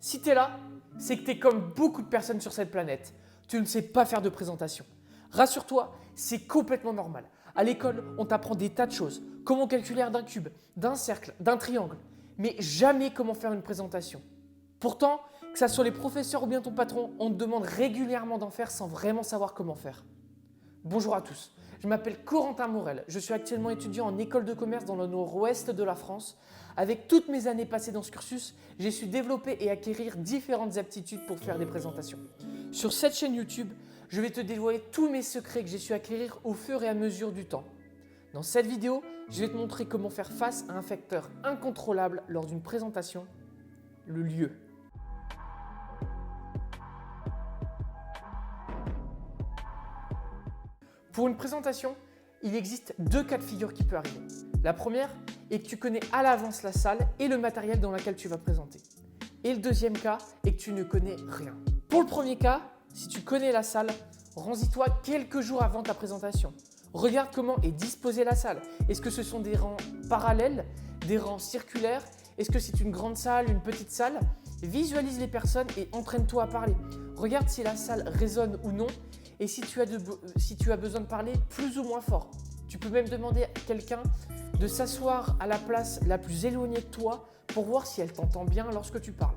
Si tu es là, c'est que tu es comme beaucoup de personnes sur cette planète. Tu ne sais pas faire de présentation. Rassure-toi, c'est complètement normal. À l'école, on t'apprend des tas de choses. Comment calculer l'aire d'un cube, d'un cercle, d'un triangle. Mais jamais comment faire une présentation. Pourtant, que ce soit les professeurs ou bien ton patron, on te demande régulièrement d'en faire sans vraiment savoir comment faire. Bonjour à tous, je m'appelle Corentin Morel. Je suis actuellement étudiant en école de commerce dans le nord-ouest de la France. Avec toutes mes années passées dans ce cursus, j'ai su développer et acquérir différentes aptitudes pour faire des présentations. Sur cette chaîne YouTube, je vais te dévoiler tous mes secrets que j'ai su acquérir au fur et à mesure du temps. Dans cette vidéo, je vais te montrer comment faire face à un facteur incontrôlable lors d'une présentation, le lieu. Pour une présentation, il existe deux cas de figure qui peuvent arriver. La première est que tu connais à l'avance la salle et le matériel dans lequel tu vas présenter. Et le deuxième cas est que tu ne connais rien. Pour le premier cas, si tu connais la salle, rends-y-toi quelques jours avant ta présentation. Regarde comment est disposée la salle. Est-ce que ce sont des rangs parallèles, des rangs circulaires? Est-ce que c'est une grande salle, une petite salle? Visualise les personnes et entraîne-toi à parler. Regarde si la salle résonne ou non et si tu as besoin de parler plus ou moins fort. Tu peux même demander à quelqu'un de s'asseoir à la place la plus éloignée de toi pour voir si elle t'entend bien lorsque tu parles.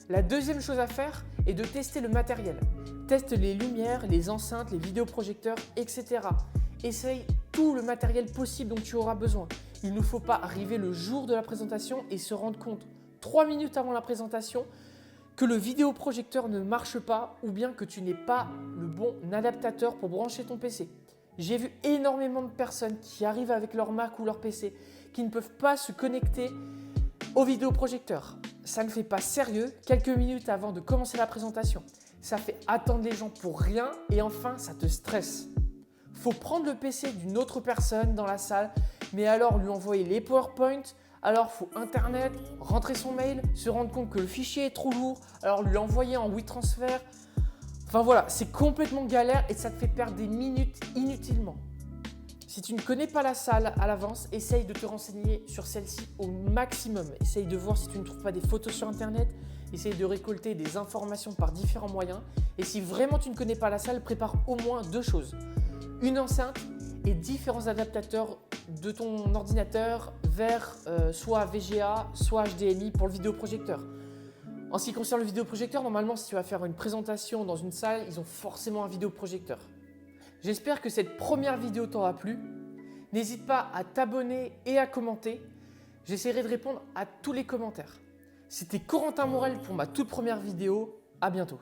La deuxième chose à faire est de tester le matériel. Teste les lumières, les enceintes, les vidéoprojecteurs, etc. Essaye tout le matériel possible dont tu auras besoin. Il ne faut pas arriver le jour de la présentation et se rendre compte 3 minutes avant la présentation que le vidéoprojecteur ne marche pas ou bien que tu n'es pas le bon adaptateur pour brancher ton PC. J'ai vu énormément de personnes qui arrivent avec leur Mac ou leur PC qui ne peuvent pas se connecter au vidéoprojecteur. Ça ne fait pas sérieux quelques minutes avant de commencer la présentation. Ça fait attendre les gens pour rien et enfin ça te stresse. Faut prendre le PC d'une autre personne dans la salle, mais alors lui envoyer les PowerPoint. Alors, il faut Internet, rentrer son mail, se rendre compte que le fichier est trop lourd, alors lui envoyer en WeTransfer. Enfin voilà, c'est complètement galère et ça te fait perdre des minutes inutilement. Si tu ne connais pas la salle à l'avance, essaye de te renseigner sur celle-ci au maximum. Essaye de voir si tu ne trouves pas des photos sur Internet, essaye de récolter des informations par différents moyens. Et si vraiment tu ne connais pas la salle, prépare au moins deux choses. Une enceinte et différents adaptateurs de ton ordinateur vers soit VGA, soit HDMI pour le vidéoprojecteur. En ce qui concerne le vidéoprojecteur, normalement, si tu vas faire une présentation dans une salle, ils ont forcément un vidéoprojecteur. J'espère que cette première vidéo t'aura plu. N'hésite pas à t'abonner et à commenter. J'essaierai de répondre à tous les commentaires. C'était Corentin Morel pour ma toute première vidéo. À bientôt.